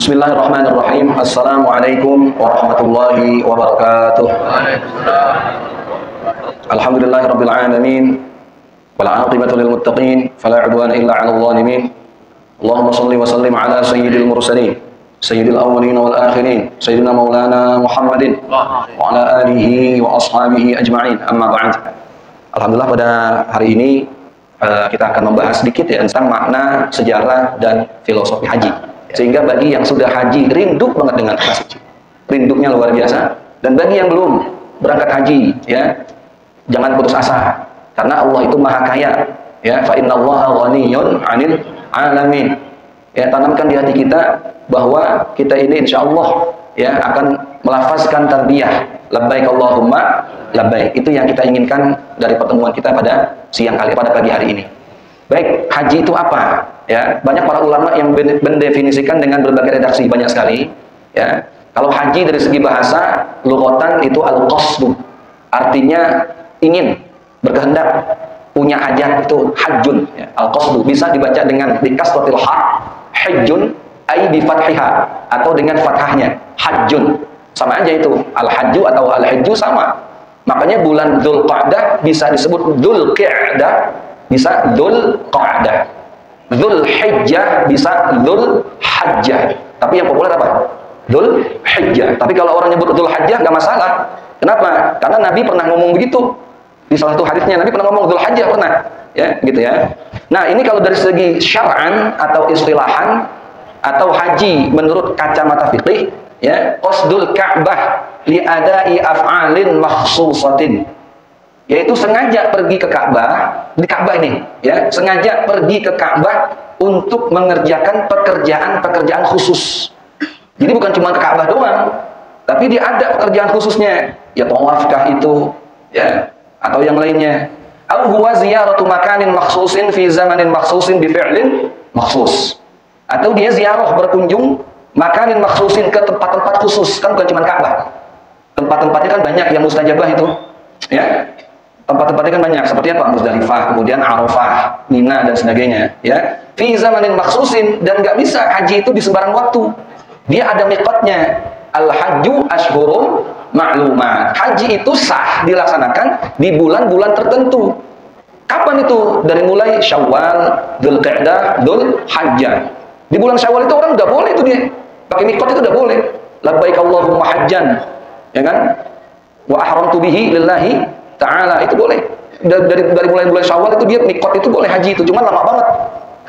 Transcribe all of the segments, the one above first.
Bismillahirrahmanirrahim. Assalamualaikum warahmatullahi wabarakatuh. Alhamdulillahirabbil alamin. Wal 'aqibatu lil muttaqin, fala 'udwana illa 'alal zalimin. Allahumma shalli wa sallim ala sayyidil mursalin, sayyidil awwalin wal akhirin, sayyidina maulana Muhammadin wa ala alihi wa ashabihi ajma'in. Amma ba'd. Alhamdulillah, pada hari ini kita akan membahas sedikit ya tentang makna, sejarah dan filosofi haji. Sehingga bagi yang sudah haji rindu banget dengan haji, rindunya luar biasa. Dan bagi yang belum berangkat haji, ya jangan putus asa, karena Allah itu maha kaya. Ya, fa innallaha ghaniyun 'anil 'alamin. Ya, tanamkan di hati kita bahwa kita ini insya Allah ya akan melafazkan talbiyah labbaik Allahumma labbaik. Itu yang kita inginkan dari pertemuan kita pada pada pagi hari ini. Baik, haji itu apa? Ya, banyak para ulama yang mendefinisikan dengan berbagai redaksi, banyak sekali. Ya, kalau haji dari segi bahasa, lughatan itu al-qasdu, artinya ingin, berkehendak, punya hajat, itu hajjun. Ya, al-qasdu bisa dibaca dengan dikasratil ha, hajjun, ai bi fathiha, atau dengan fathahnya hajjun. Sama aja itu, al-hajju atau al-hajju sama. Makanya bulan Dzulqa'dah bisa disebut Dzulqi'dah, bisa Dzulqa'dah. Dzulhijjah bisa Dzulhajjah. Tapi yang populer apa? Dzulhijjah. Tapi kalau orang nyebut Dzulhajjah nggak masalah. Kenapa? Karena Nabi pernah ngomong begitu. Di salah satu hadisnya Nabi pernah ngomong Dzulhajjah, pernah. Ya, gitu ya. Nah, ini kalau dari segi syar'an atau istilahan atau haji menurut kacamata fikih, ya, qasdul Ka'bah li ada'i af'alin makhsusatin. Yaitu sengaja pergi ke Ka'bah, di Ka'bah ini, ya, sengaja pergi ke Ka'bah untuk mengerjakan pekerjaan-pekerjaan khusus. Jadi bukan cuma ke Ka'bah doang, tapi dia ada pekerjaan khususnya. Ya, tawafkah itu, ya, atau yang lainnya. Au huwa ziyaratu makanin makhsusin fi zamanin makhsusin bi fi'lin makhsus. Atau dia ziarah, berkunjung makanin makhsusin ke tempat-tempat khusus, kan bukan cuma Ka'bah. Tempat-tempatnya kan banyak yang mustajabah itu, ya. Tempat-tempatnya kan banyak, seperti apa? Muzdalifah, kemudian Arafah, Mina, dan sebagainya. Ya, fi zamanin makhsusin, dan nggak bisa haji itu di sembarang waktu. Dia ada miqatnya. Al-hajju ashhurun ma'lumat. Haji itu sah dilaksanakan di bulan-bulan tertentu. Kapan itu? Dari mulai Syawal, Dzulqa'dah, Dzulhajjah. Di bulan Syawal itu orang udah boleh itu dia pakai miqat, itu udah boleh. Labbaik Allahumma hajjan, ya kan? Wa ahramtu bihi lillahi ta'ala, itu boleh. Dari mulai bulan Syawal itu dia miqat, itu boleh haji itu, cuma lama banget.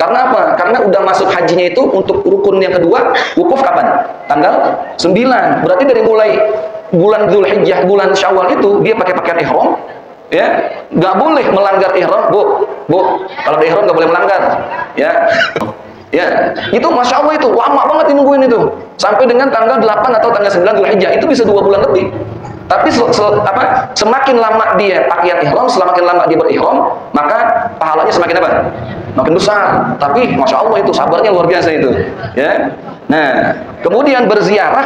Karena apa? Karena udah masuk hajinya itu untuk rukun yang kedua, wukuf kapan? Tanggal 9. Berarti dari mulai bulan Dzulhijjah, bulan Syawal itu dia pakai pakaian ihram, ya. Nggak boleh melanggar ihram, Bu. Kalau di ihram nggak boleh melanggar, ya. Ya, itu Masya Allah itu lama banget nungguin itu. Sampai dengan tanggal 8 atau tanggal 9 Dzulhijjah, itu bisa 2 bulan lebih. Tapi semakin lama dia pakaian ihram, semakin lama dia berihram, maka pahalanya semakin apa? Makin besar. Tapi Masya Allah itu sabarnya luar biasa itu, ya. Nah, kemudian berziarah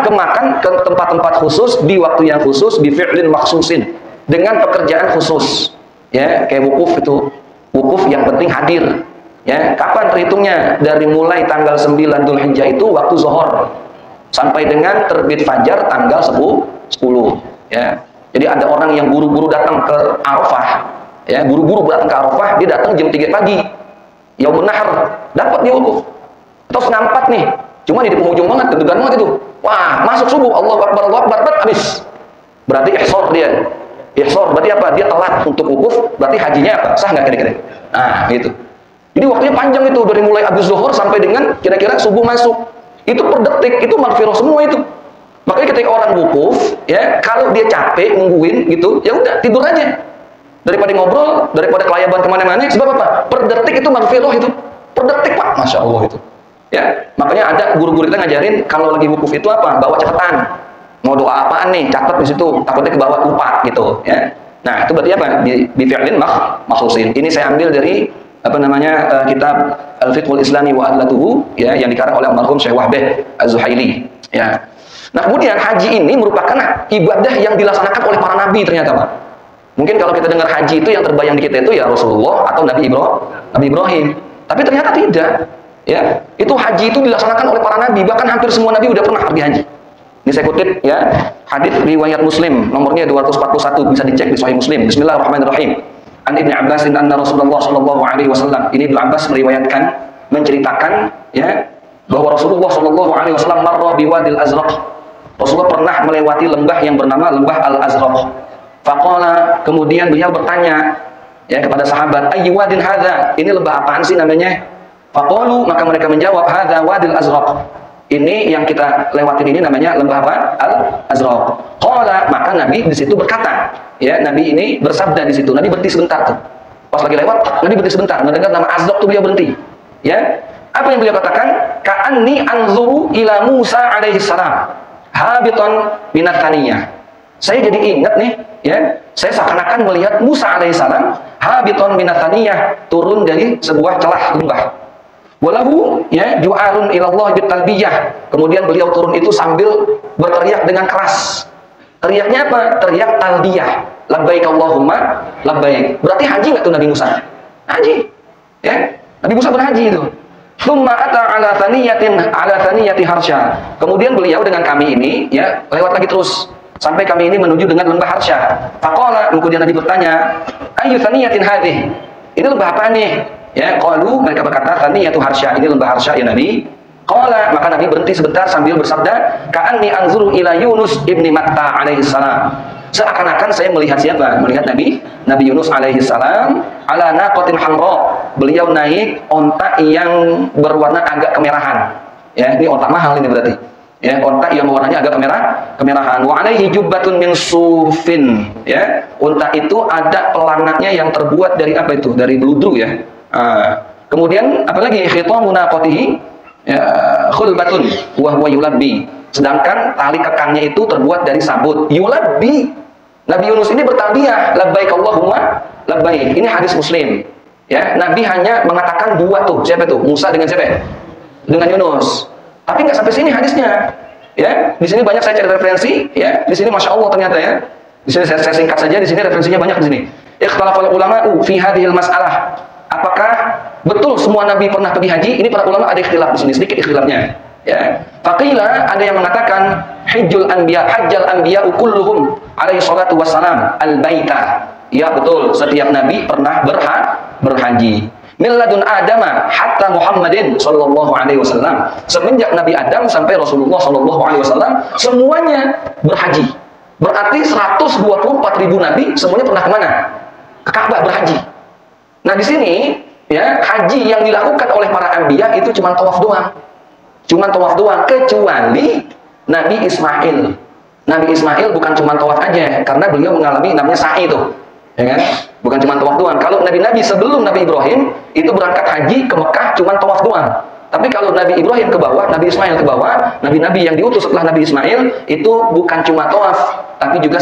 ke tempat-tempat khusus di waktu yang khusus, bi fi'lin makhsusin, dengan pekerjaan khusus, ya. Kayak wukuf itu, wukuf yang penting hadir, ya. Kapan terhitungnya? Dari mulai tanggal 9 Dzulhijjah itu waktu zuhur sampai dengan terbit fajar tanggal 10. Ya, jadi ada orang yang buru-buru datang ke Arafah, ya, buru-buru datang ke Arafah, dia datang jam 3 pagi, Yaumun Nahar, dapat dia wukuf. Atau setengah 4 nih, cuma di penghujung banget, deg-degan banget itu. Wah, masuk subuh, Allahu Akbar, habis. Berarti ihsor dia. Ihsor berarti apa? Dia telat untuk wukuf, berarti hajinya apa? Sah nggak kira-kira? Nah, gitu. Jadi waktunya panjang itu, dari mulai habis zuhur sampai dengan kira-kira subuh masuk. Itu per detik, itu maghfirah semua itu. Makanya ketika orang wukuf, ya, kalau dia capek nungguin gitu, ya udah tidur aja. Daripada ngobrol, daripada kelayaban kemana-mana, sebab apa? Per detik itu maghfirah itu. Per detik, Pak. Masya Allah itu. Ya, makanya ada guru-guru kita ngajarin kalau lagi wukuf itu apa? Bawa catatan. Mau doa apaan nih? Catat di situ. Takutnya ke bawah lupa gitu, ya. Nah, itu berarti apa? Bi fi'lin makhsusin. Ini saya ambil dari kitab Al-Fiqhul Islami wa Adlatuhu, ya, yang dikarang oleh almarhum Syekh Wahbah Az-Zuhaili, ya. Nah, kemudian haji ini merupakan ibadah yang dilaksanakan oleh para nabi ternyata, Pak. Mungkin kalau kita dengar haji itu yang terbayang di kita itu ya Rasulullah atau Nabi Ibrahim. Tapi ternyata tidak. Ya, itu haji itu dilaksanakan oleh para nabi, bahkan hampir semua nabi udah pernah pergi haji. Ini saya kutip ya, hadis riwayat Muslim, nomornya 241, bisa dicek di Sahih Muslim. Bismillahirrahmanirrahim. An Ibnu Abbas anna Rasulullah sallallahu alaihi wasallam. Ini Ibnu Abbas meriwayatkan, menceritakan ya, bahwa Rasulullah sallallahu alaihi wasallam marra biwadil Azraq. Rasulullah pernah melewati lembah yang bernama Lembah Al-Azraq. Faqala, kemudian beliau bertanya ya kepada sahabat, ayyu wadin hadza? Ini lembah apaan sih namanya? Faqalu, maka mereka menjawab, hadza wadil Azraq. Ini yang kita lewatin ini namanya lembah apa? Al-Azraq. Qala, maka Nabi di situ berkata, ya, Nabi ini bersabda di situ. Nabi berhenti sebentar tuh. Pas lagi lewat, Nabi berhenti sebentar. Mendengar nama Azraq tuh beliau berhenti. Ya. Apa yang beliau katakan? Ka'anni anzuru ila Musa alaihi salam habitan minat thaniyah. Saya jadi ingat nih, ya. Saya seakan-akan melihat Musa alaihi salam habitan minat thaniyah, turun dari sebuah celah lembah. Walahu ya ju'arun ilallah bitalbiyah. Kemudian beliau turun itu sambil berteriak dengan keras. Teriaknya apa? Teriak talbiyah. Labbaik Allahumma labbaik. Berarti haji nggak tuh Nabi Musa? Haji. Ya. Nabi Musa berhaji itu. Tsumma ata ala thaniyati harsya. Kemudian beliau dengan kami ini ya lewat lagi terus sampai kami ini menuju dengan lembah Harsya. Faqala, kemudian Nabi bertanya, ayu thaniyatin hadhihi? Ini lembah apa nih? Ya, qalu, mereka berkata, thaniyatu Harsya, ini lembah Harsya ya Nabi. Qala, maka Nabi berhenti sebentar sambil bersabda, ka'anni anzuru ila Yunus ibni Matta alaihi salam. Seakan-akan saya melihat siapa? Melihat Nabi Yunus alaihi salam ala naqatin hamra. Beliau naik onta yang berwarna agak kemerahan. Ya, ini onta mahal ini berarti. Ya, onta yang warnanya agak kemerahan. Wa alaihi jubbatun min sufin. Ya, onta itu ada pelanaknya yang terbuat dari apa itu? Dari beludru ya. Kemudian apalagi khitamu naqatihi ya, khulbatun wa huwa yulabbi. Sedangkan tali kekangnya itu terbuat dari sabut. Yulabbi. Nabi Yunus ini bertalbiyah, labbaik Allahumma labbaik. Ini hadis Muslim. Ya, Nabi hanya mengatakan dua tuh. Siapa tuh? Musa dengan siapa? Dengan Yunus. Tapi nggak sampai sini hadisnya. Ya, di sini banyak saya cari referensi. Ya, di sini masya Allah ternyata ya. Di sini saya singkat saja. Di sini referensinya banyak di sini. Ikhtalafal ulama'u fi hadhil mas'alah. Apakah betul semua nabi pernah pergi haji? Ini para ulama ada ikhtilaf di sini, sedikit ikhtilafnya. Ya. Faqila, ada yang mengatakan hajjal anbiya kulluhum alaihi salatu wassalam al-baita. Ya betul, setiap nabi pernah berhaji. Milladun Adama hatta Muhammadin sallallahu alaihi wasallam. Semenjak Nabi Adam sampai Rasulullah sallallahu alaihi wasallam semuanya berhaji. Berarti 124.000 nabi semuanya pernah kemana? Ke Ka'bah berhaji. Nah di sini ya haji yang dilakukan oleh para anbiya itu cuma tawaf doang. Cuma tawaf doang, kecuali Nabi Ismail. Nabi Ismail bukan cuma tawaf aja, karena beliau mengalami namanya sa'i itu. Ya kan? Bukan cuma tawaf doang. Kalau nabi-nabi sebelum Nabi Ibrahim itu berangkat haji ke Mekah cuma tawaf doang. Tapi kalau Nabi Ibrahim ke bawah, Nabi Ismail ke bawah, nabi-nabi yang diutus setelah Nabi Ismail itu bukan cuma tawaf, tapi juga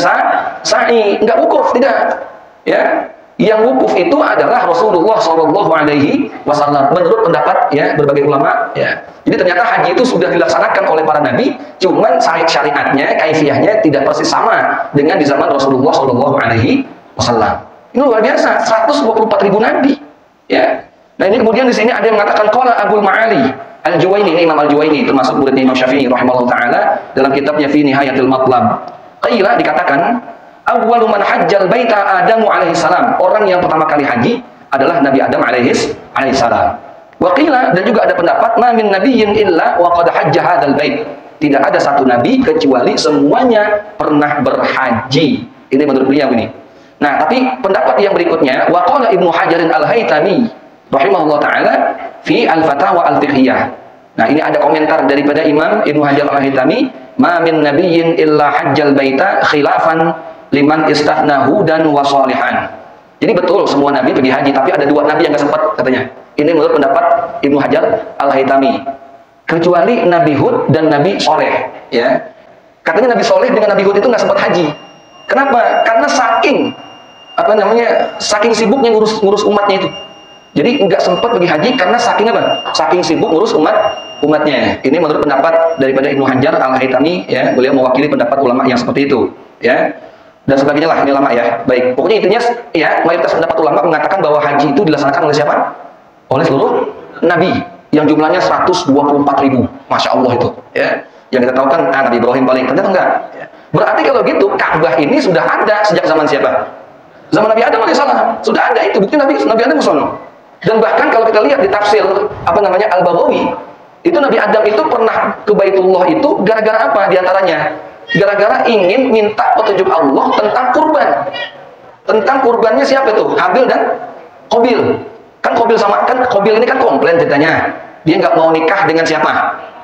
sa'i. Enggak wukuf, tidak. Ya. Yang wukuf itu adalah Rasulullah Shallallahu Alaihi Wasallam menurut pendapat ya berbagai ulama ya. Jadi ternyata haji itu sudah dilaksanakan oleh para nabi, cuman syariatnya, kaifiyahnya tidak persis sama dengan di zaman Rasulullah Shallallahu Alaihi Wasallam. Ini luar biasa, 124.000 nabi. Ya. Nah ini kemudian di sini ada yang mengatakan qala Abul Ma'ali Al-Juwaini, Imam Al-Juwaini termasuk murid Imam Syafi'i rahimahullah taala dalam kitabnya Fi Nihayatil Matlab. Qila dikatakan awwalu man hajjal baita Adamu alaihi salam. Orang yang pertama kali haji adalah Nabi Adam alaihi salam. Wa qila, dan juga ada pendapat ma min nabiyyin illa wa qad hajja hadzal bait. Tidak ada satu nabi kecuali semuanya pernah berhaji. Ini menurut beliau ini. Nah, tapi pendapat yang berikutnya wa qala Ibnu Hajar Al-Haytami rahimahullah taala fi Al-Fatawa Al-Fiqhiyah. Nah, ini ada komentar daripada Imam Ibnu Hajar Al-Haytami, ma min nabiyyin illa hajjal baita khilafan liman istathnahu dan wasalihan. Jadi betul semua nabi pergi haji, tapi ada dua nabi yang nggak sempat katanya. Ini menurut pendapat Ibnu Hajar Al-Haytami. Kecuali Nabi Hud dan Nabi Soleh, ya. Katanya Nabi Soleh dengan Nabi Hud itu nggak sempat haji. Kenapa? Karena saking sibuknya ngurus umatnya itu. Jadi nggak sempat pergi haji karena saking apa? Saking sibuk ngurus umatnya. Ini menurut pendapat daripada Ibnu Hajar Al-Haytami, ya. Beliau mewakili pendapat ulama yang seperti itu, ya. Dan sebagainya lah, ini ulama ya. Baik, pokoknya intinya ya mayoritas pendapat ulama mengatakan bahwa haji itu dilaksanakan oleh siapa? Oleh seluruh nabi. yang jumlahnya 124.000. Masya Allah itu. Ya. Yang kita tahu kan Nabi Ibrahim paling, ternyata enggak. Ya. Berarti kalau gitu Ka'bah ini sudah ada sejak zaman siapa? Zaman Nabi Adam alaihissalam. Sudah ada itu. Bukti Nabi Adam musono. Dan bahkan kalau kita lihat di tafsir Al-Baghawi, itu Nabi Adam itu pernah ke Baitullah itu gara-gara apa diantaranya? Gara-gara ingin minta petunjuk Allah tentang kurban. Tentang kurbannya siapa itu? Habil dan Qabil. Kan Qabil ini kan komplain ceritanya. Dia nggak mau nikah dengan siapa?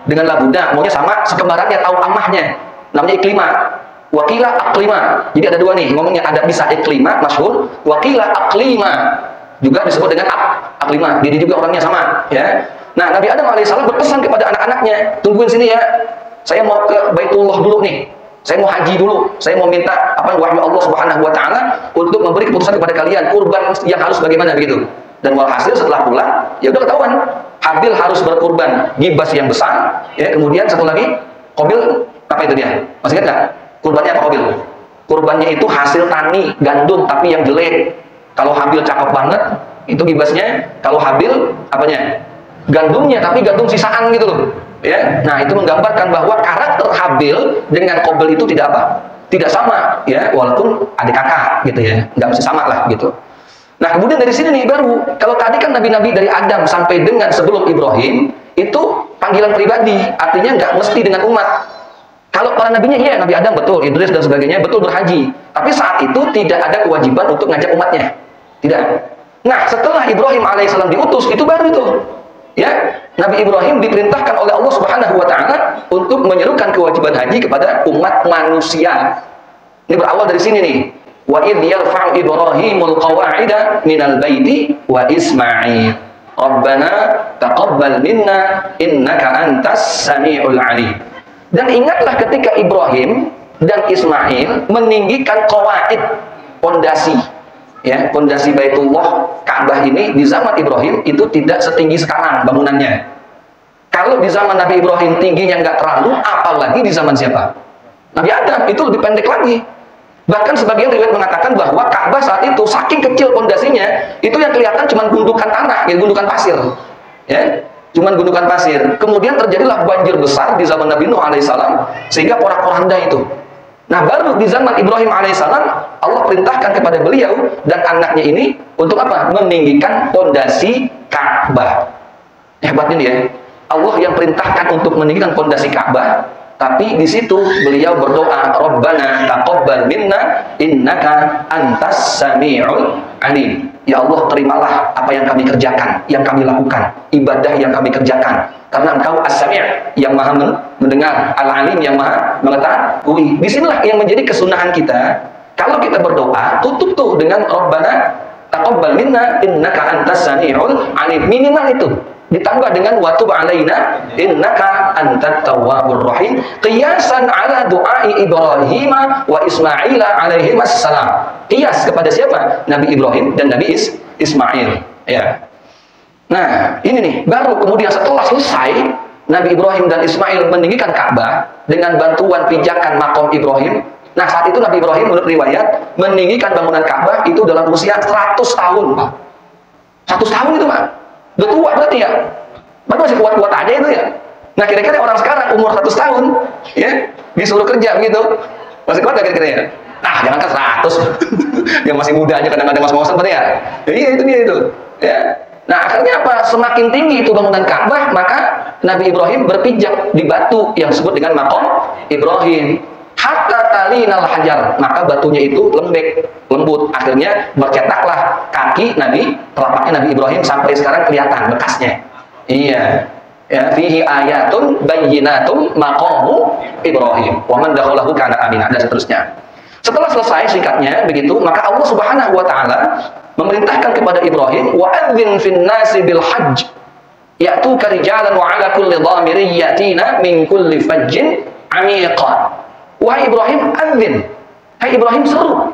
Dengan Labuda, maunya sama sekembarannya atau amahnya. Namanya Iklimah. Wakila Aklima. Jadi ada dua nih, ngomongnya ada bisa Iklimah, masyhur. Wakila Aklima. Juga disebut dengan Aklima. Jadi juga orangnya sama, ya. Nah, Nabi Adam alaihissalam berpesan kepada anak-anaknya, tungguin sini ya. Saya mau ke Baitullah dulu nih. Saya mau haji dulu. Saya mau minta wahyu Allah Subhanahu wa taala untuk memberi keputusan kepada kalian kurban yang harus bagaimana begitu. Dan walhasil setelah pulang, ya udah ketahuan. Habil harus berkurban gibas yang besar, ya. Kemudian satu lagi, Qabil apa itu dia? Masih ingat nggak? Kurbannya apa Qabil? Kurbannya itu hasil tani gandum tapi yang jelek. Kalau Habil cakep banget, itu gibasnya. Kalau Habil apanya? Gandumnya tapi gandum sisaan gitu loh. Ya. Nah, itu menggambarkan bahwa karakter Habil dengan Qabil itu tidak apa? Tidak sama, ya. Walaupun adik kakak gitu ya. Nggak mesti sama lah gitu. Nah, kemudian dari sini nih baru, kalau tadi kan nabi-nabi dari Adam sampai dengan sebelum Ibrahim, itu panggilan pribadi, artinya nggak mesti dengan umat. Kalau para nabinya, iya, Nabi Adam betul, Idris dan sebagainya, betul berhaji. Tapi saat itu tidak ada kewajiban untuk ngajak umatnya. Tidak. Nah, setelah Ibrahim alaihissalam diutus, itu baru itu. Ya, Nabi Ibrahim diperintahkan oleh Allah Subhanahu wa taala untuk menyerukan kewajiban haji kepada umat manusia. Ini berawal dari sini nih. Wa idh yarfa'u Ibrahimul qawa'ida minal baiti wa Ismail. Rabbana taqabbal minna innaka antas sami'ul 'alim. Dan ingatlah ketika Ibrahim dan Ismail meninggikan qawaid, pondasi. Ya, pondasi Baitullah Ka'bah ini di zaman Ibrahim itu tidak setinggi sekarang bangunannya. Kalau di zaman Nabi Ibrahim tingginya nggak terlalu, apalagi di zaman siapa? Nabi Adam, itu lebih pendek lagi. Bahkan sebagian riwayat mengatakan bahwa Ka'bah saat itu saking kecil pondasinya, itu yang kelihatan cuma gundukan tanah, ya, gundukan pasir. Ya, cuma gundukan pasir. Kemudian terjadilah banjir besar di zaman Nabi Nuh alaihissalam sehingga porak-poranda itu. Nah, baru di zaman Ibrahim alaihissalam Allah perintahkan kepada beliau dan anaknya ini untuk apa? Meninggikan pondasi Ka'bah. Hebat ini ya. Allah yang perintahkan untuk meninggikan pondasi Ka'bah. Tapi di situ beliau berdoa, Rabbana taqabbal minna innaka antas sami'ul 'alim. Ya Allah, terimalah apa yang kami kerjakan, yang kami lakukan, ibadah yang kami kerjakan. Karena Engkau as-sami', yang maha mendengar, al-alim, yang maha mengetahui. Disinilah yang menjadi kesunahan kita. Kalau kita berdoa, tutup tuh dengan Rabbana taqabbal minna innaka antas sami'ul 'alim. Minimal itu. Ditambah dengan wa tub 'alaina innaka antat tawwabur rahim, qiyasan ala du'ai Ibrahim wa Ismail alaihi wassalam. Qiyas kepada siapa? Nabi Ibrahim dan Nabi Ismail, ya. Nah, ini nih, baru kemudian setelah selesai Nabi Ibrahim dan Ismail meninggikan Ka'bah dengan bantuan pijakan makom Ibrahim. Nah, saat itu Nabi Ibrahim menurut riwayat meninggikan bangunan Ka'bah itu dalam usia 100 tahun, Pak. 100 tahun itu, Pak. Udah tua berarti ya. Baru masih kuat-kuat aja itu ya. Nah, kira-kira orang sekarang umur 100 tahun, ya, disuruh kerja begitu. Masih kuat gak kira-kira ya? Nah, jangan kan 100. Yang masih muda aja kadang-kadang ngos-ngosan berarti ya. Iya, itu dia itu. Ya. Nah, akhirnya apa? Semakin tinggi itu bangunan Ka'bah, maka Nabi Ibrahim berpijak di batu yang disebut dengan maqam Ibrahim. Hatta talinal hajar, maka batunya itu lembut. Akhirnya bercetaklah kaki telapaknya Nabi Ibrahim sampai sekarang kelihatan bekasnya. Iya. Ya, fihi ayatun bayyinatum maqamu Ibrahim. Wa man dakhalahu kana amina, dan seterusnya. Setelah selesai singkatnya begitu, maka Allah Subhanahu wa taala memerintahkan kepada Ibrahim, wa adzin fin nasi bil hajj ya'tuka rijalan wa 'ala kulli dhamirin yatina min kulli fajjin 'amiqan. Wahai Ibrahim, adzin. Hai Ibrahim, seru.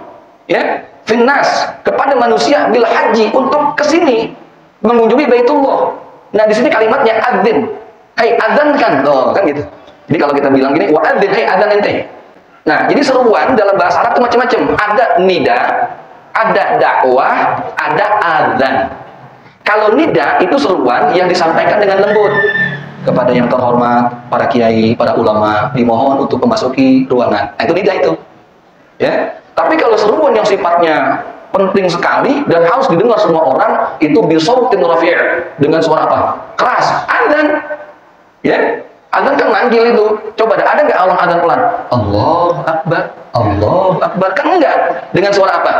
Ya, finnas, kepada manusia bil haji, untuk kesini mengunjungi Baitullah. Nah, di sini kalimatnya adzin. Hai, adzankan. Oh, kan gitu. Jadi kalau kita bilang gini, wa adzin, hai adzan ente. Nah, jadi seruan dalam bahasa Arab itu macam-macam. Ada nida, ada dakwah, ada adzan. Kalau nida itu seruan yang disampaikan dengan lembut kepada yang terhormat, para kiai, para ulama, dimohon untuk memasuki ruangan. Nah, itu nida itu. Ya. Tapi kalau seruan yang sifatnya penting sekali dan harus didengar semua orang, itu bisautin rafi', dengan suara apa? Keras. Adzan. Ya. Adzan kan manggil itu. Coba ada nggak orang adzan pelan? Allahu Akbar, Allahu Akbar. Kan enggak. Dengan suara apa?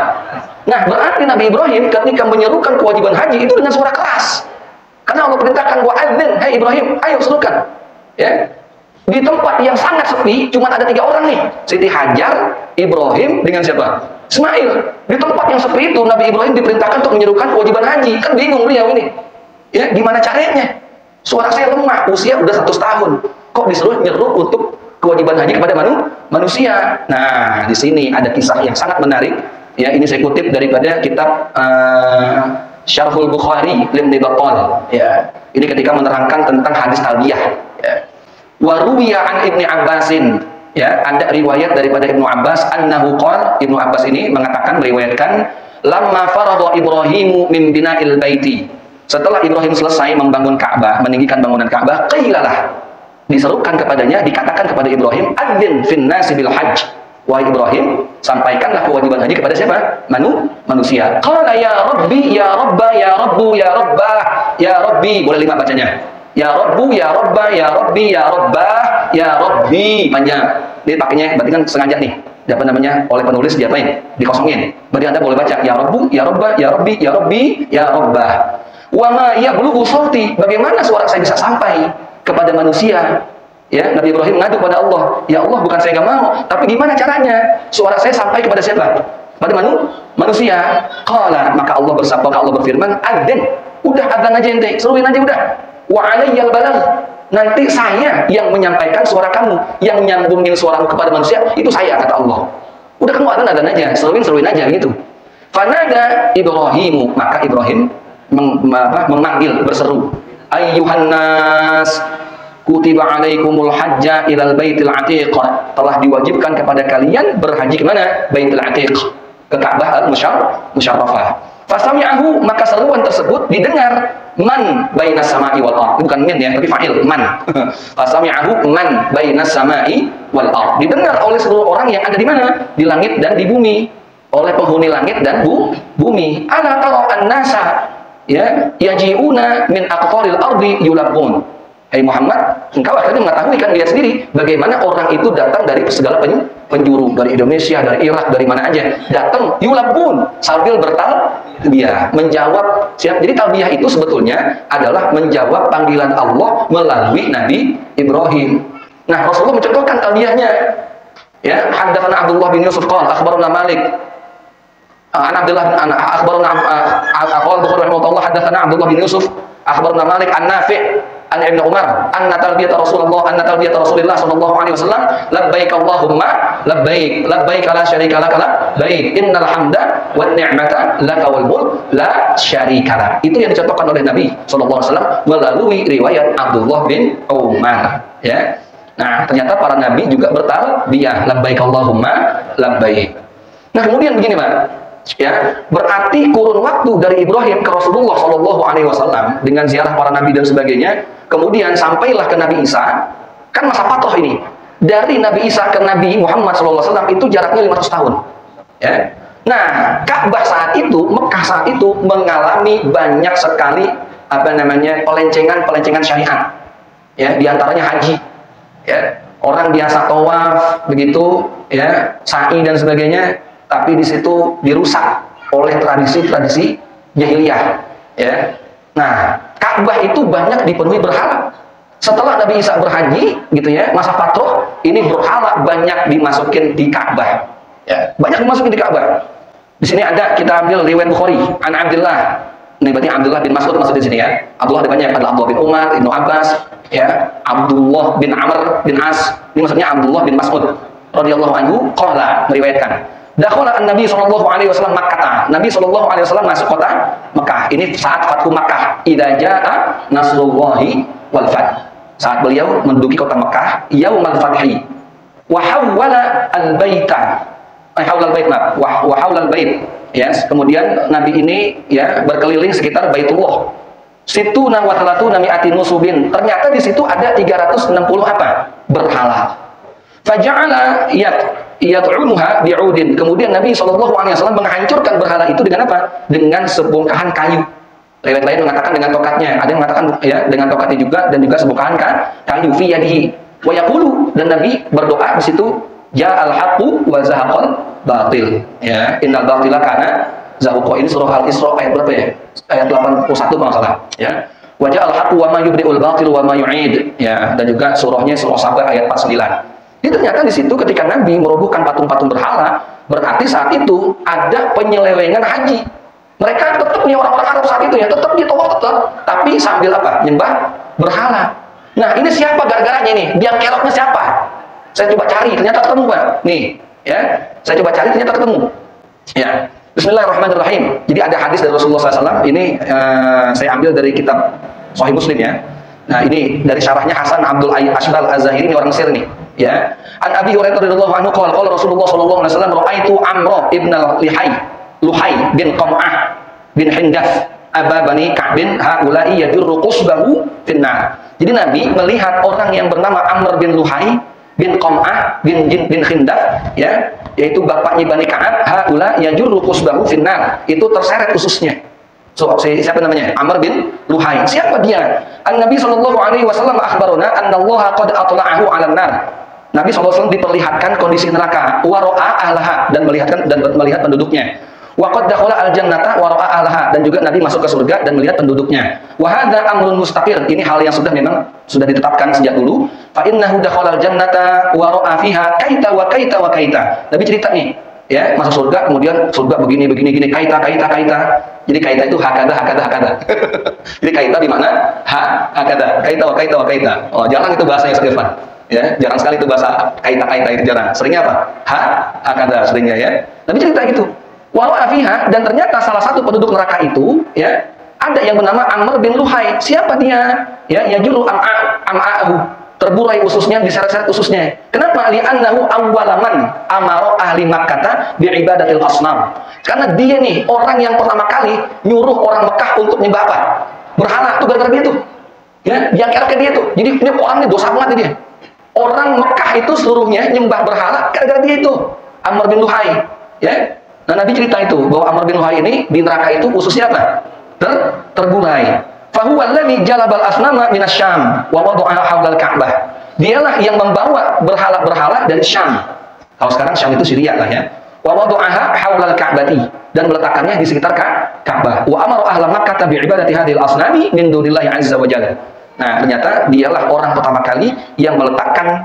Nah, berarti Nabi Ibrahim ketika menyerukan kewajiban haji itu dengan suara keras. Karena Allah perintahkan wa'adzin, hai Ibrahim, ayo serukan. Ya. Di tempat yang sangat sepi, cuma ada 3 orang nih. Siti Hajar, Ibrahim, dengan siapa? Ismail. Di tempat yang sepi itu, Nabi Ibrahim diperintahkan untuk menyerukan kewajiban haji. Kan bingung beliau ini. Ya, gimana caranya? Suara saya lemah, usia udah 100 tahun. Kok disuruh nyeru untuk kewajiban haji kepada manusia? Nah, di sini ada kisah yang sangat menarik. Ya, ini saya kutip daripada kitab Syarhul Bukhari Ibnu Battal. Ya, ini ketika menerangkan tentang hadis talbiyah. Ya. Wa ruwiya an Ibnu Abbasin. Ya, ada riwayat daripada Ibnu Abbas annahu qala, Ibnu Abbas ini mengatakan, meriwayatkan, lamma farada Ibrahimu min bina'il baiti. Setelah Ibrahim selesai membangun Ka'bah, meninggikan bangunan Ka'bah, qilalah, diserukan kepadanya, dikatakan kepada Ibrahim, adzin fin nasi bil hajj. Wahai Ibrahim, sampaikanlah kewajiban haji kepada siapa? Manusia. Qala ya Rabbi, ya Rabba, ya Rabbu, ya Rabbah, ya Rabbi. Boleh 5 bacanya. Ya Rabbu, ya Rabba, ya Rabbi, ya Rabbah, ya Rabbi. Panjang. Ini pakainya berarti kan sengaja nih. Apa namanya? Oleh penulis diapain? Dikosongin. Berarti Anda boleh baca ya Rabbu, ya Rabba, ya Rabbi, ya Rabbi, ya Rabbah. Wa ma yablughu sauti, bagaimana suara saya bisa sampai kepada manusia? Ya, Nabi Ibrahim ngadu pada Allah, ya Allah, bukan saya nggak mau, tapi gimana caranya suara saya sampai kepada siapa? Pada manusia. Qala, maka Allah bersabda, Allah berfirman, adzan, udah adzan aja ente, seruin aja udah. Wa alayyal balagh, nanti saya yang menyampaikan suara kamu, yang nyambungin suaramu kepada manusia, itu saya, kata Allah. Udah kamu adzan aja, seruin aja gitu. Fanada Ibrahimu, maka Ibrahim memanggil, berseru, ayyuhan nas, kutiba alaikumul hajja ilal baitil atiq, telah diwajibkan kepada kalian berhaji ke mana? Baitul Atiq, ke Ka'bah al-Musyarrafah. Fasami'ahu, maka seruan tersebut didengar man bainas sama'i wal ard. Bukan min ya, tapi fa'il, man. Fasami'ahu man bainas sama'i wal ard. Didengar oleh seluruh orang yang ada di mana? Di langit dan di bumi. Oleh penghuni langit dan bumi. Ala tara an-nasa ya yaji'una min aqtaril ardi yulabun. Hai Muhammad, engkau akhirnya mengetahui kan, lihat sendiri bagaimana orang itu datang dari segala penjuru, dari Indonesia, dari Irak, dari mana aja, datang yulabun sambil bertalbiyah, menjawab siap. Jadi talbiyah itu sebetulnya adalah menjawab panggilan Allah melalui Nabi Ibrahim. Nah, Rasulullah mencontohkan talbiyahnya. Ya, haddatsana Abdullah bin Yusuf qala akhbarana Malik an Abdullah an akhbarana al-Bukhari rahimahullah haddatsana Abdullah bin Yusuf akhbarana Malik an Nafi' an Ibnu Umar anna talbiyata Rasulullah sallallahu alaihi wasallam labbaik Allahumma labbaik labbaik la syarika lak labbaik innal hamda wan ni'mata laka wal mulk la syarika lak. Itu yang dicontohkan oleh Nabi sallallahu alaihi wasallam melalui riwayat Abdullah bin Umar, ya. Nah, ternyata para nabi juga bertalbiyah labbaik Allahumma labbaik. Nah, kemudian begini, Pak. Ya, berarti kurun waktu dari Ibrahim ke Rasulullah Shallallahu Alaihi Wasallam dengan ziarah para nabi dan sebagainya, kemudian sampailah ke Nabi Isa, kan masa patroh ini. Dari Nabi Isa ke Nabi Muhammad Shallallahu Alaihi Wasallam itu jaraknya 500 tahun. Ya. Nah, Ka'bah saat itu, Mekah saat itu mengalami banyak sekali pelencengan syariat. Ya, diantaranya haji. Ya, orang biasa tawaf begitu, ya, sa'i dan sebagainya. Tapi di situ dirusak oleh tradisi-tradisi jahiliyah, ya. Nah, Ka'bah itu banyak dipenuhi berhala. Setelah Nabi Isa berhaji, gitu ya, masa patroh, ini berhala banyak dimasukin di Ka'bah, ya, banyak dimasukin di Ka'bah. Di sini ada, kita ambil riwayat Bukhari, an Abdullah. Ini berarti Abdullah bin Mas'ud masuk di sini, ya. Abdullah ada banyak, ada Abdullah bin Umar, Ibnu Abbas, ya, Abdullah bin Amr bin As. Ini maksudnya Abdullah bin Mas'ud radhiyallahu anhu qala, meriwayatkan. Dakhala an-Nabi sallallahu alaihi wasallam Makkah. Nabi sallallahu alaihi wasallam masuk kota Mekah. Ini saat Fathu Makkah. Idza jaa nasrullahi wal fath. Saat beliau menduduki kota Mekah, yaumal fathi. Wa hawwala al-baita. Hawla al-bait, wa hawla al-bait. Ya, kemudian Nabi ini ya berkeliling sekitar Baitullah. Situna wa talatuna mi'atin nusubin. Ternyata di situ ada 360 apa? Berhala. Faja'ala yat'umuha bi'udin. Kemudian Nabi SAW menghancurkan berhala itu dengan apa? Dengan sebongkahan kayu. Riwayat lain mengatakan dengan tokatnya. Ada yang mengatakan ya dengan tokatnya juga, dan juga sebongkahan kayu fi yadihi. Wa yaqulu, dan Nabi berdoa di situ, ja'al haqqu wa zahaqal batil. Ya, innal batila kana zahuqa. Ini surah Al-Isra ayat berapa ya? Ayat 81 kalau nggak salah. Ya. Wa ja'al haqqu wa ma yubdi'ul batil wa ma yu'id. Ya, dan juga surahnya surah Saba ayat 49. Jadi ternyata di situ ketika Nabi merobohkan patung-patung berhala, berarti saat itu ada penyelewengan haji. Mereka tetap punya orang-orang Arab saat itu ya, tetap di tawaf tetap, tapi sambil apa? Nyembah berhala. Nah, ini siapa gara-garanya nih? Biang keroknya siapa? Saya coba cari, ternyata ketemu, Pak. Nih, ya. Saya coba cari, ternyata ketemu. Ya. Bismillahirrahmanirrahim. Jadi ada hadis dari Rasulullah SAW. Ini saya ambil dari kitab Sahih Muslim ya. Nah, ini dari syarahnya Hasan Abdul Ashbal Az-Zahiri, ini orang Mesir nih. Ya. An Abi Hurairah radhiyallahu anhu qala Rasulullah sallallahu alaihi wasallam ra'aitu Amr ibn Luhai bin Qam'ah bin Hindaf Aba Bani Ka'bin haula'i yajurru qusbahu finnar. Jadi Nabi melihat orang yang bernama Amr bin Luhai bin Qam'ah bin Hindaf, ya, yaitu bapaknya Bani Ka'ab, haula yajurru qusbahu finnar, itu terseret ususnya. So, siapa namanya? Amr bin Luhai. Siapa dia? An-Nabi sallallahu alaihi wasallam akhbarana annallaha qad atla'ahu 'alan nar. Nabi SAW diperlihatkan kondisi neraka, wa ra'a ahlaha, dan melihat penduduknya. Wa qad dakhala al-jannata wa ra'a ahlaha, dan juga Nabi masuk ke surga dan melihat penduduknya. Wa hadza amrun mustaqir. Ini hal yang sudah ditetapkan sejak dulu. Fa innahu dakhala al-jannata wa ra'a fiha kaita wa kaita wa kaita. Nabi cerita nih, ya, masuk surga, kemudian surga begini kaita. Jadi kaita itu hakada. Jadi kaita di mana? Hakada. Kaita wa kaita. Oh, jarang itu bahasanya Ustaz Irfan. Ya, jarang sekali itu bahasa kaita itu jarang. Seringnya apa? Hakada seringnya ya. Nabi cerita gitu. Walau afiha, dan ternyata salah satu penduduk neraka itu, ya, ada yang bernama Amr bin Luhai. Siapa dia? Ya, yajuru am'a'ahu. Terburai ususnya, diseret-seret ususnya. Kenapa? Li'annahu awwalaman amara ahli Makkah bi'ibadatil asnam. Karena dia nih orang yang pertama kali nyuruh orang Mekah untuk nyembah apa? Berhala. Itu gara-gara dia tuh. Ya, yang kira-kira dia tuh. Jadi ini orang ini dosa banget dia. Orang Mekah itu seluruhnya nyembah berhala gara-gara dia itu, Amr bin Luhai. Ya. Nah, Nabi cerita itu bahwa Amr bin Luhai ini di neraka itu ususnya apa? Terburai. Fahuwa alladhi jalabal asnama minasyam wa wada'aha haulal Ka'bah. Dialah yang membawa berhala-berhala dari Syam. Kalau sekarang Syam itu Syria lah ya. Wa wada'aha haulal Ka'bati, dan meletakkannya di sekitar Ka'bah. Wa amara ahla Makkah bi ibadati hadhil asnami min dunillahi azza wa jalla. Nah, ternyata dialah orang pertama kali yang meletakkan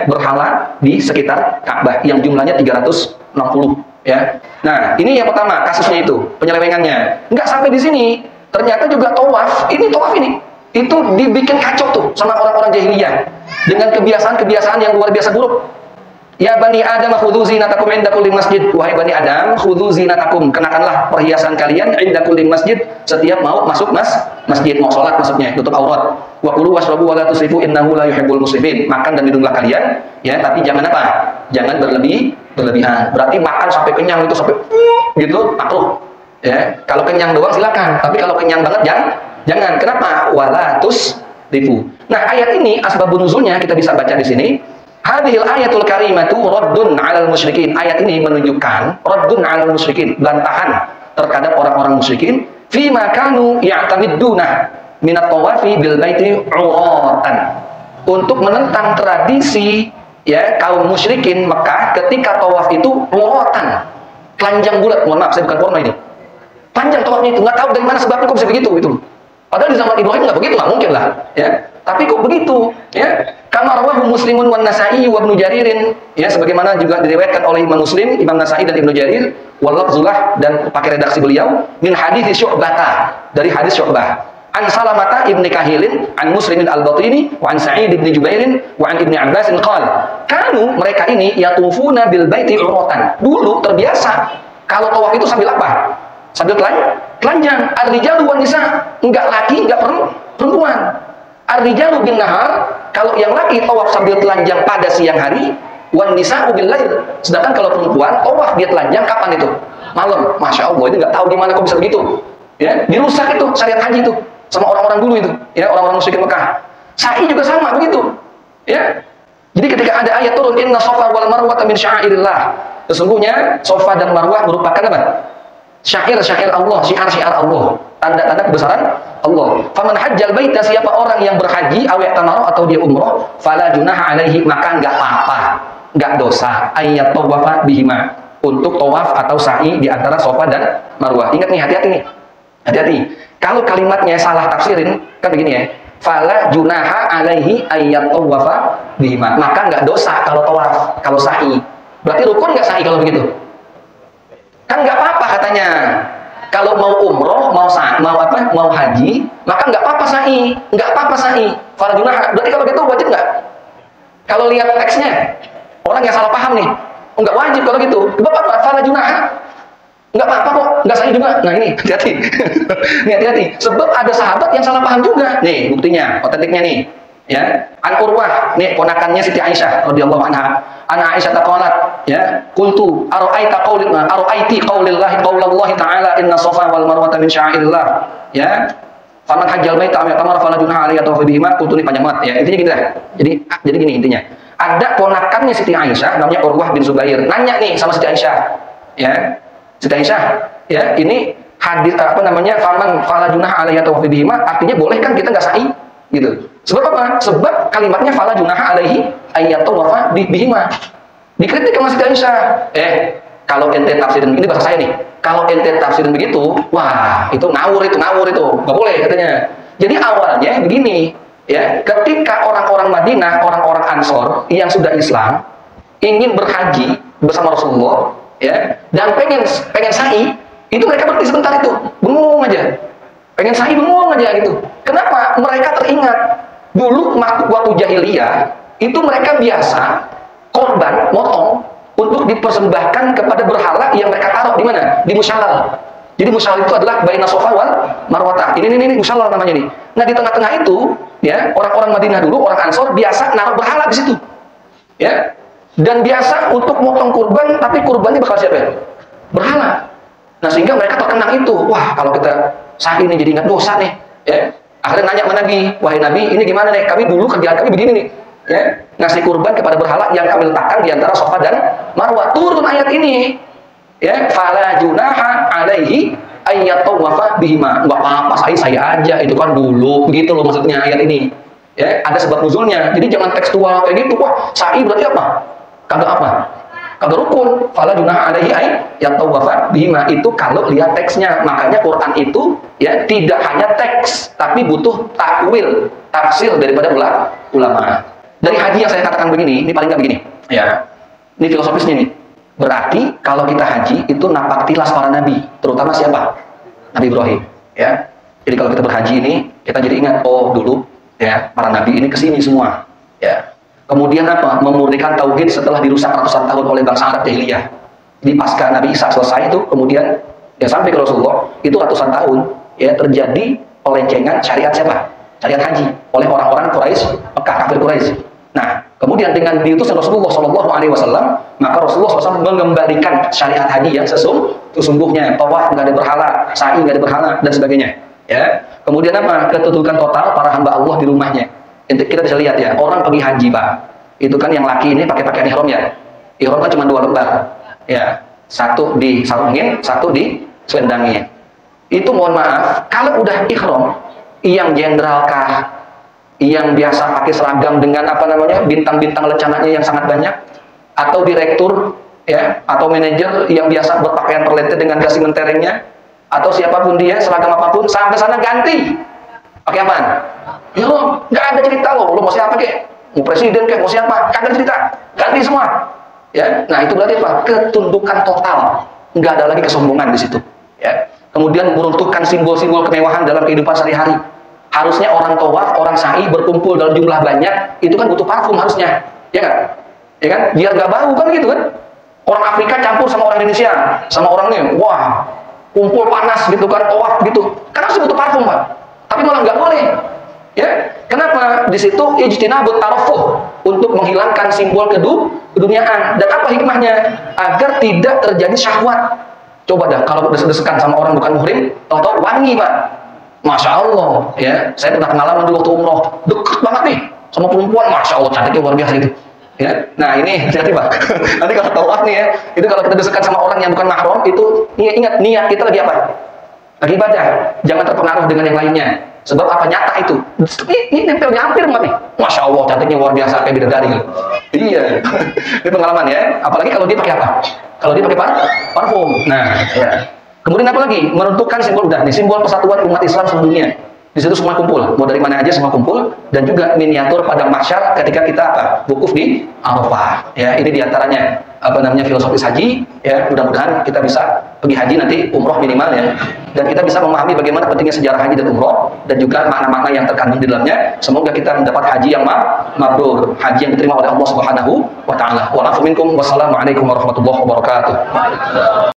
berhala di sekitar Ka'bah yang jumlahnya 360, ya. Nah, ini yang pertama kasusnya itu, penyelewengannya. Enggak sampai di sini. Ternyata juga tawaf ini itu dibikin kacau tuh sama orang-orang jahiliyah dengan kebiasaan-kebiasaan yang luar biasa buruk. Ya Bani Adam khudhu zinatakum inda kulli masjid. Wahai Bani Adam, khudhu zinatakum, kenakanlah perhiasan kalian inda kulli masjid, setiap mau masuk masjid, mau sholat maksudnya, tutup aurat. Wa kulu washrabu wa la tusrifu innahu la yuhibbul musrifin. Makan dan minumlah kalian, ya, tapi jangan apa? Jangan berlebihan. Berarti makan sampai kenyang itu sampai gitu makruh. Ya, kalau kenyang doang silakan, tapi kalau kenyang banget jangan. Kenapa? Wala tusrifu. Nah, ayat ini asbabun nuzulnya kita bisa baca di sini. Hadhil ayatul karimatu raddun 'alal musyrikin. Ayat ini menunjukkan raddun 'alal musyrikin, bantahan terhadap orang-orang musyrikin fi ma kanu ya'tamidduna minat tawafi bil baiti 'uratan. Untuk menentang tradisi, ya, kaum musyrikin Mekah ketika tawaf itu 'uratan. Telanjang bulat. Mohon maaf, saya bukan porno ini. Panjang tawafnya itu, nggak tahu dari mana sebabnya kok bisa begitu gitu. Padahal di zaman Ibrahim nggak begitu, nggak mungkin lah, ya. Tapi kok begitu, ya? Kama rawahu Muslimun wan Nasa'i wa Ibnu Jaririn, ya, sebagaimana juga diriwayatkan oleh Imam Muslim, Imam Nasa'i dan Ibnu Jarir, wal lafzulah, dan pakai redaksi beliau, min hadits Syu'bah, dari hadis Syu'bah. An Salamata ibni Kahilin, an Muslimin al-Batini, wa an Sa'id ibni Jubairin, wa an Ibni Abbasin qala, kanu mereka ini yatufuna bil baiti uratan. Dulu terbiasa kalau tawaf itu sambil apa? Sambil telanjang. Ar-rijalu wan nisa, enggak laki, enggak perempuan. Ar-rijalu bin nahar, kalau yang laki tawaf sambil telanjang pada siang hari, wan nisa'u bil lail. Sedangkan kalau perempuan tawaf dia telanjang kapan itu? malam. Masya Allah, ini nggak tahu gimana kok bisa begitu. Ya, dirusak itu syariat haji itu sama orang-orang dulu itu, ya orang-orang musyrikin Mekah. Sa'i juga sama begitu. Ya. Jadi ketika ada ayat turun inna Safa wal Marwah min sya'airillah. Sesungguhnya Safa dan Marwah merupakan apa? Syair-syair Allah, syiar-syiar Allah, tanda-tanda kebesaran Allah. Faman hajjal baita, siapa orang yang berhaji awet tamaro atau dia umroh, fala junaha alaihi, maka enggak apa-apa, enggak dosa ayat tawafa bihima, untuk tawaf atau sa'i di antara Safa dan Marwah. Ingat nih, hati-hati nih. Hati-hati. Kalau kalimatnya salah tafsirin, kan begini ya. Fala junaha alaihi ayat tawafa bihima. Maka enggak dosa kalau tawaf, kalau sa'i. Berarti rukun enggak sa'i kalau begitu? Kan enggak apa-apa katanya. Kalau mau umroh, mau haji, maka enggak apa-apa sa'i. Enggak apa-apa sa'i. Fala junaha. Berarti kalau gitu wajib enggak? Kalau lihat teksnya, orang yang salah paham nih. Enggak wajib kalau gitu. Sebab apa? Fala junaha. Enggak apa-apa kok, enggak sa'i juga. Nah ini, hati-hati. Nih hati-hati. Sebab ada sahabat yang salah paham juga. Nih, buktinya, otentiknya nih. Ya, An Urwah, nih ponakannya Siti Aisyah radhiyallahu anha. An Aisyah taqalat, ya, qultu ara'aiti qaulillahi ta'ala inna Safa wal Marwata min sya'airillah. Ya. Faman hajjal baita aw yatamara fala junaha alaihi atau bihima, qultu ini panjang banget ya. Intinya gini lah. Jadi gini intinya. Ada ponakannya Siti Aisyah namanya Urwah bin Zubair. Nanya nih sama Siti Aisyah. Ya. Siti Aisyah, ya, ini hadis faman fala junaha alaihi atau bihima, artinya boleh kan kita enggak sa'i gitu. Sebab apa? Sebab kalimatnya fala junaha alaihi ayat tawafa bihima. Dikritik sama Siti Aisyah. Kalau ente tafsirin, ini bahasa saya nih. Kalau ente tafsirin begitu, wah, itu ngawur itu. Nggak boleh katanya. Jadi awalnya begini, ya, ketika orang-orang Madinah, orang-orang Ansor yang sudah Islam ingin berhaji bersama Rasulullah, ya, dan pengen sa'i, itu mereka berhenti sebentar itu, bengong aja. Pengen sa'i bengong aja gitu. Kenapa? Mereka teringat dulu waktu jahiliyah itu mereka biasa korban motong untuk dipersembahkan kepada berhala yang mereka taruh di mana? Di musyallal. Jadi musyallal itu adalah baina Safa wal Marwah. Ini musyallal namanya nih. Nah, di tengah-tengah itu, ya, orang-orang Madinah dulu, orang Ansor biasa naruh berhala di situ. Ya. Dan biasa untuk motong kurban, tapi kurbannya bakal siapa ya? Berhala. Nah, sehingga mereka terkenang itu. Wah, kalau kita saat ini jadi ingat dosa nih, ya. Akhirnya nanya sama Nabi, wahai Nabi, ini gimana nih? Kami dulu kerjaan kami begini nih, ya, ngasih kurban kepada berhala yang kami letakkan di antara Safa dan Marwah. Turun ayat ini, ya, fala junaha alaihi ayat tawafa bihima. Nggak apa-apa, saya aja, itu kan dulu, begitu loh maksudnya ayat ini. Ya, ada sebab nuzulnya. Jadi jangan tekstual kayak gitu. Wah, sa'i berarti apa? Kagak apa? Kagak rukun. Fala junaha alaihi ayat tawafa bihima, itu kalau lihat teksnya. Makanya Quran itu, ya, tidak hanya teks, tapi butuh takwil, tafsir daripada ulama. Dari haji yang saya katakan begini, ini paling nggak begini, ya. Ini filosofisnya nih. Berarti kalau kita haji itu napak tilas para nabi, terutama siapa? Nabi Ibrahim, ya. Jadi kalau kita berhaji ini, kita jadi ingat, oh dulu, ya, para nabi ini kesini semua, ya. Kemudian apa? Memurnikan tauhid setelah dirusak ratusan tahun oleh bangsa Arab jahiliyah. Jadi pasca Nabi Isa selesai itu, kemudian ya sampai ke Rasulullah, itu ratusan tahun, ya, terjadi pelencengan syariat siapa? Syariat haji oleh orang-orang Quraisy, Mekah, kafir Quraisy. Nah, kemudian dengan diutusnya Rasulullah SAW, maka Rasulullah SAW mengembalikan syariat haji yang sesungguhnya, tawaf nggak ada berhala, sa'i nggak ada berhala, dan sebagainya. Ya, kemudian apa? Ketundukan total para hamba Allah di rumahnya. Kita bisa lihat ya, orang pergi haji, Pak, itu kan yang laki ini pakai pakaian ihram ya. Ihram kan cuma 2 lembar, ya, satu di sarungin, satu di selendangnya. Itu mohon maaf, kalau udah ihram, yang jenderal kah, yang biasa pakai seragam dengan bintang-bintang lencananya yang sangat banyak, atau direktur, ya, atau manajer yang biasa berpakaian perlete dengan dasi menterengnya, atau siapapun dia, seragam apapun, sampai sana ganti pakai apaan? Ya, nggak ada cerita lo mau siapa kek, mau presiden kek, mau siapa, kagak ada cerita, ganti semua. Ya, nah itu berarti apa? Ketundukan total, nggak ada lagi kesombongan di situ. Ya, kemudian meruntuhkan simbol-simbol kemewahan dalam kehidupan sehari-hari. Harusnya orang tawaf, orang sa'i berkumpul dalam jumlah banyak, itu kan butuh parfum harusnya, ya kan? Ya kan? Biar nggak bau kan gitu kan? Orang Afrika campur sama orang Indonesia, sama orang nih, wah, kumpul panas gitu kan, tawaf gitu, kan harus butuh parfum, Pak. Tapi malah nggak boleh. Ya, kenapa? Di situ ijtinabut tarafuh, untuk menghilangkan simbol keduniaan. Dan apa hikmahnya? Agar tidak terjadi syahwat. Coba dah kalau desek-desekan sama orang bukan muhrim, tahu-tahu wangi Pak. Masya Allah, ya. Saya pernah pengalaman dulu waktu umroh, deket banget nih sama perempuan, Masya Allah, cantiknya luar biasa itu. Ya, nah ini hati-hati Pak. Nanti kalau tawaf nih ya, itu kalau kita desekan sama orang yang bukan mahram, itu ingat niat kita lagi apa? Lagi ibadah. Jangan terpengaruh dengan yang lainnya. Sebab apa? Nyata itu. Ini nempelnya hampir banget nih. Masya Allah, cantiknya luar biasa kayak bidadari gitu. Iya. Ini pengalaman ya. Apalagi kalau dia pakai apa? Kalau dia pakai parfum. Nah, ya. Kemudian apa lagi? Menentukan simbol, udah nih, simbol persatuan umat Islam seluruh dunia. Di situ semua kumpul, mau dari mana aja semua kumpul, dan juga miniatur pada mahsyar ketika kita apa? Wukuf di Arafah. Ya, ini diantaranya apa namanya filosofis haji. Ya, mudah-mudahan kita bisa pergi haji nanti umroh minimal ya, dan kita bisa memahami bagaimana pentingnya sejarah haji dan umroh, dan juga makna-makna yang terkandung di dalamnya. Semoga kita mendapat haji yang mabrur, haji yang diterima oleh Allah Subhanahu wa Ta'ala. Wa afu minkum, wassalamualaikum warahmatullahi wabarakatuh.